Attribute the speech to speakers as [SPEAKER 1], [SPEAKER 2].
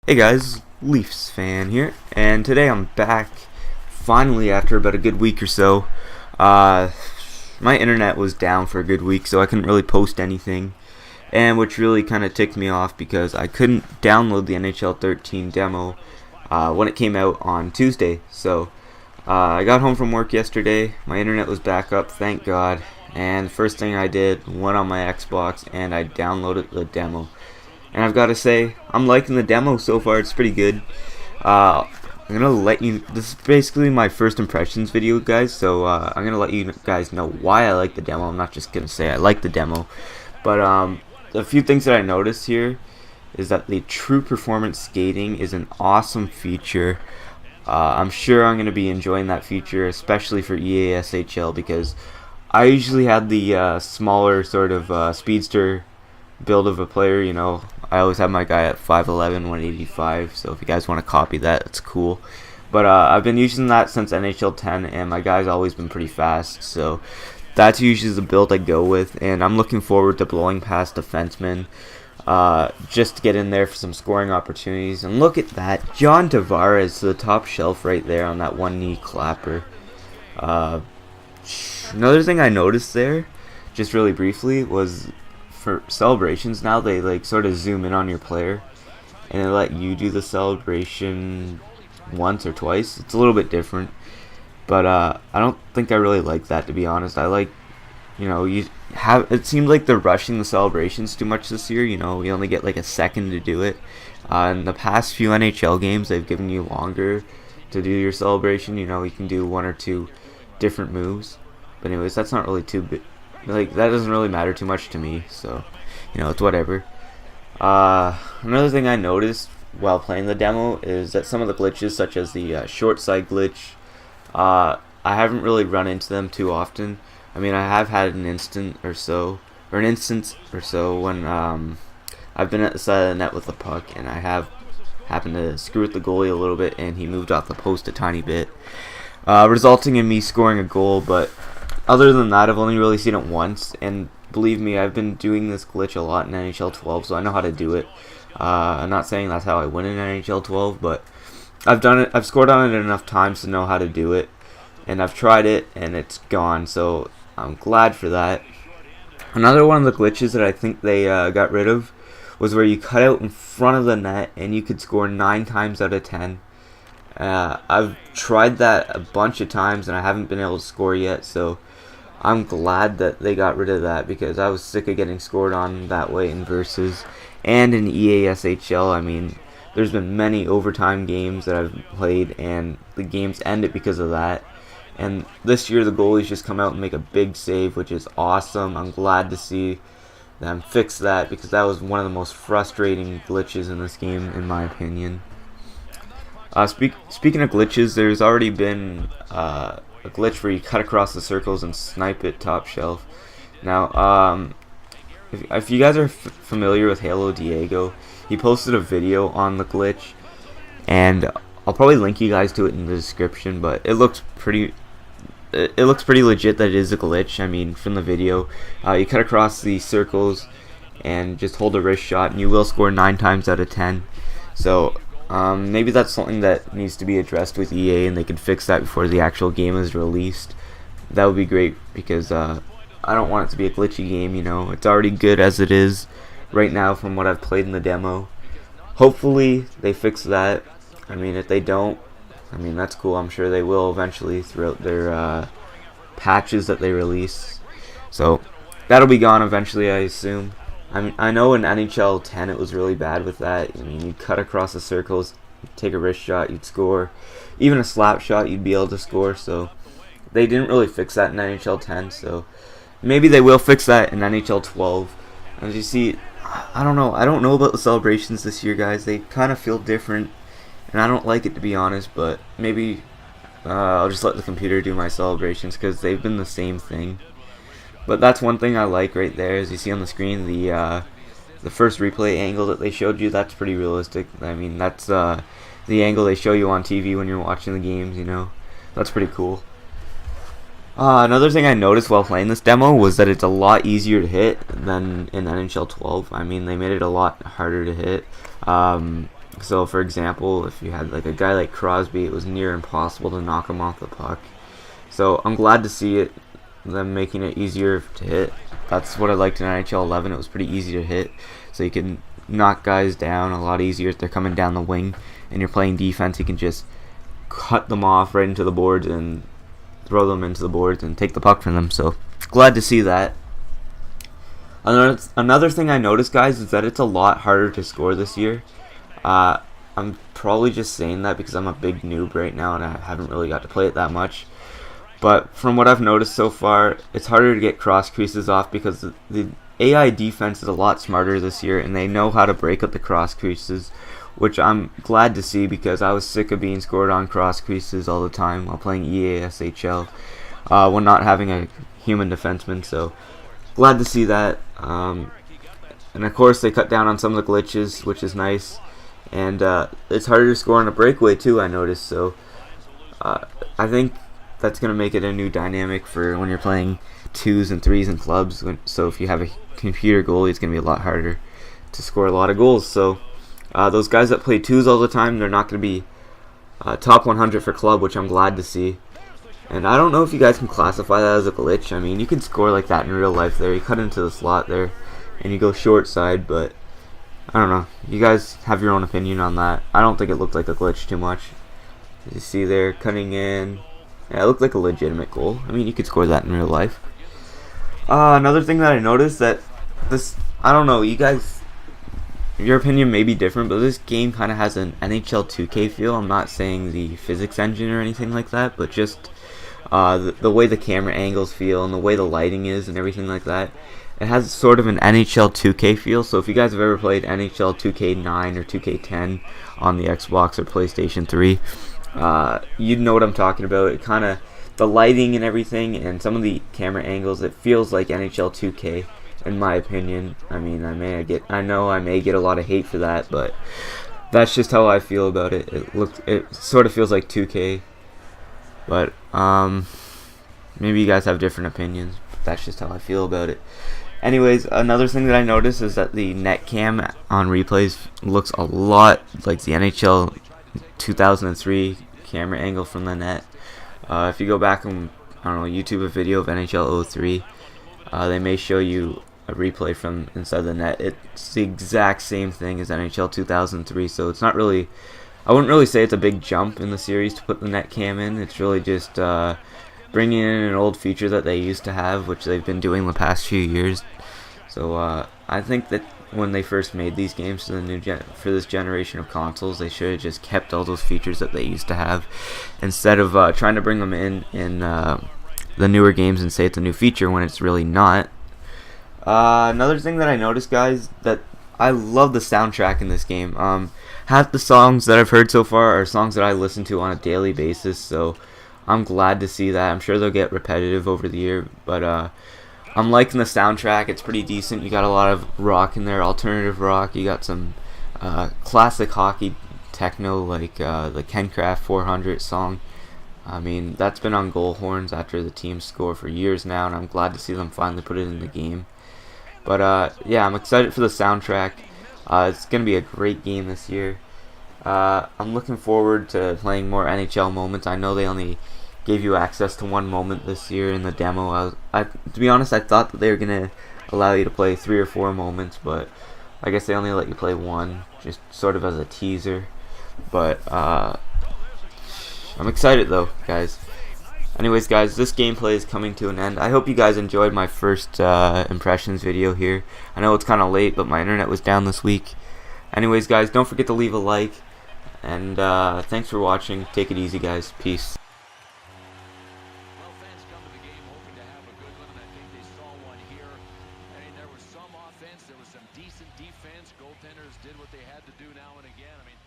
[SPEAKER 1] Hey guys, Leafs fan here, and today I'm back finally after about a good week or so. My internet was down for a good week, so I couldn't really post anything, and which really kind of ticked me off because I couldn't download the NHL 13 demo when it came out on Tuesday. So I got home from work yesterday, my internet was back up, thank God, and the first thing I did, went on my Xbox and I downloaded the demo. And I've got to say, I'm liking the demo so far. It's pretty good. I'm gonna let you. This is basically my first impressions video, guys. So I'm gonna let you guys know why I like the demo. I'm not just gonna say I like the demo, but a few things that I noticed here is that the true performance skating is an awesome feature. I'm sure I'm gonna be enjoying that feature, especially for EASHL, because I usually had the smaller sort of speedster build of a player. I always have my guy at 5'11", 185, so if you guys want to copy that, it's cool. But I've been using that since NHL 10, and my guy's always been pretty fast, so that's usually the build I go with, and I'm looking forward to blowing past defensemen just to get in there for some scoring opportunities. And look at that, John Tavares to the top shelf right there on that one knee clapper. Another thing I noticed there, just really briefly, was for celebrations now they sort of zoom in on your player and they let you do the celebration once or twice. It's a little bit different, but I don't think I really like that, to be honest. I like, it seems like they're rushing the celebrations too much this year. You only get like a second to do it. In the past few NHL games, they've given you longer to do your celebration. You can do one or two different moves, but anyways, that's not really too big. That doesn't really matter too much to me, so it's whatever. Another thing I noticed while playing the demo is that some of the glitches, such as the short side glitch, I haven't really run into them too often. I mean, I have had an instance or so when I've been at the side of the net with the puck and I have happened to screw with the goalie a little bit and he moved off the post a tiny bit, resulting in me scoring a goal. But other than that, I've only really seen it once, and believe me, I've been doing this glitch a lot in NHL 12, so I know how to do it. I'm not saying that's how I win in NHL 12, but I've done it. I've scored on it enough times to know how to do it, and I've tried it, and it's gone, so I'm glad for that. Another one of the glitches that I think they got rid of was where you cut out in front of the net, and you could score 9 times out of 10. I've tried that a bunch of times, and I haven't been able to score yet, so I'm glad that they got rid of that, because I was sick of getting scored on that way in Versus and in EASHL. I mean, there's been many overtime games that I've played and the games ended because of that. And this year the goalies just come out and make a big save, which is awesome. I'm glad to see them fix that, because that was one of the most frustrating glitches in this game, in my opinion. Speaking of glitches, there's already been a glitch where you cut across the circles and snipe it top shelf. Now, if you guys are familiar with Halo Diego, he posted a video on the glitch, and I'll probably link you guys to it in the description. But it looks pretty legit that it is a glitch. I mean, from the video, you cut across the circles and just hold a wrist shot, and you will score 9 times out of 10. So maybe that's something that needs to be addressed with EA, and they can fix that before the actual game is released. That would be great, because I don't want it to be a glitchy game. It's already good as it is right now from what I've played in the demo. Hopefully they fix that. I mean, if they don't, that's cool. I'm sure they will eventually throughout their patches that they release. So that'll be gone eventually, I assume. I know in NHL 10 it was really bad with that. I mean, you'd cut across the circles, you'd take a wrist shot, you'd score. Even a slap shot, you'd be able to score. So they didn't really fix that in NHL 10. So maybe they will fix that in NHL 12. As you see, I don't know. I don't know about the celebrations this year, guys. They kind of feel different, and I don't like it, to be honest. But maybe I'll just let the computer do my celebrations, because they've been the same thing. But that's one thing I like right there, as you see on the screen, the first replay angle that they showed you. That's pretty realistic. I mean, that's the angle they show you on TV when you're watching the games. That's pretty cool. Another thing I noticed while playing this demo was that it's a lot easier to hit than in NHL 12. I mean, they made it a lot harder to hit. So, for example, if you had like a guy like Crosby, it was near impossible to knock him off the puck. So I'm glad to see it, them making it easier to hit. That's what I liked in NHL 11. It was pretty easy to hit, so you can knock guys down a lot easier if they're coming down the wing and you're playing defense. You can just cut them off right into the boards and throw them into the boards and take the puck from them. So glad to see that. Another thing I noticed, guys, is that it's a lot harder to score this year. I'm probably just saying that because I'm a big noob right now and I haven't really got to play it that much. But from what I've noticed so far, it's harder to get cross creases off because the AI defense is a lot smarter this year and they know how to break up the cross creases, which I'm glad to see because I was sick of being scored on cross creases all the time while playing EASHL when not having a human defenseman. So glad to see that. And of course, they cut down on some of the glitches, which is nice. And it's harder to score on a breakaway too, I noticed. So I think that's going to make it a new dynamic for when you're playing 2s and 3s in clubs. So if you have a computer goalie, it's going to be a lot harder to score a lot of goals. So those guys that play 2s all the time, they're not going to be top 100 for club, which I'm glad to see. And I don't know if you guys can classify that as a glitch. I mean, you can score like that in real life there. You cut into the slot there, and you go short side, but I don't know. You guys have your own opinion on that. I don't think it looked like a glitch too much. As you see there, cutting in. Yeah, it looked like a legitimate goal. I mean, you could score that in real life. Another thing that I noticed that this, I don't know, you guys, your opinion may be different, but this game kind of has an NHL 2K feel. I'm not saying the physics engine or anything like that, but just the way the camera angles feel and the way the lighting is and everything like that. It has sort of an NHL 2K feel. So if you guys have ever played NHL 2K9 or 2K10 on the Xbox or PlayStation 3, you'd know what I'm talking about. It kind of, the lighting and everything and some of the camera angles, it feels like NHL 2K in my opinion. I mean, I know I may get a lot of hate for that, but that's just how I feel about it. It sort of feels like 2K, but maybe you guys have different opinions. But that's just how I feel about it. Anyways, another thing that I noticed is that the net cam on replays looks a lot like the NHL 2003 camera angle from the net. If you go back and, I don't know, YouTube a video of NHL 03, they may show you a replay from inside the net. It's the exact same thing as NHL 2003, so it's not really, I wouldn't really say it's a big jump in the series to put the net cam in. It's really just bringing in an old feature that they used to have, which they've been doing the past few years. So I think that when they first made these games for this generation of consoles, they should have just kept all those features that they used to have, instead of trying to bring them in the newer games and say it's a new feature when it's really not. Another thing that I noticed, guys, that I love the soundtrack in this game. Half the songs that I've heard so far are songs that I listen to on a daily basis, so I'm glad to see that. I'm sure they'll get repetitive over the year, but I'm liking the soundtrack. It's pretty decent. You got a lot of rock in there, alternative rock. You got some classic hockey techno, like the KenCraft 400 song. I mean, that's been on goal horns after the team score for years now, and I'm glad to see them finally put it in the game. But yeah, I'm excited for the soundtrack. It's going to be a great game this year. I'm looking forward to playing more NHL moments. I know they only gave you access to one moment this year in the demo. To be honest, I thought that they were going to allow you to play 3 or 4 moments, but I guess they only let you play one, just sort of as a teaser. But I'm excited though, guys. Anyways, guys, this gameplay is coming to an end. I hope you guys enjoyed my first impressions video here. I know it's kind of late, but my internet was down this week. Anyways, guys, don't forget to leave a like, and thanks for watching. Take it easy, guys. Peace.
[SPEAKER 2] Well, fans come to the game hoping to have a good one, and I think they saw one here. I mean, there was some offense, there was some decent defense. Goaltenders did what they had to do now and again. I mean,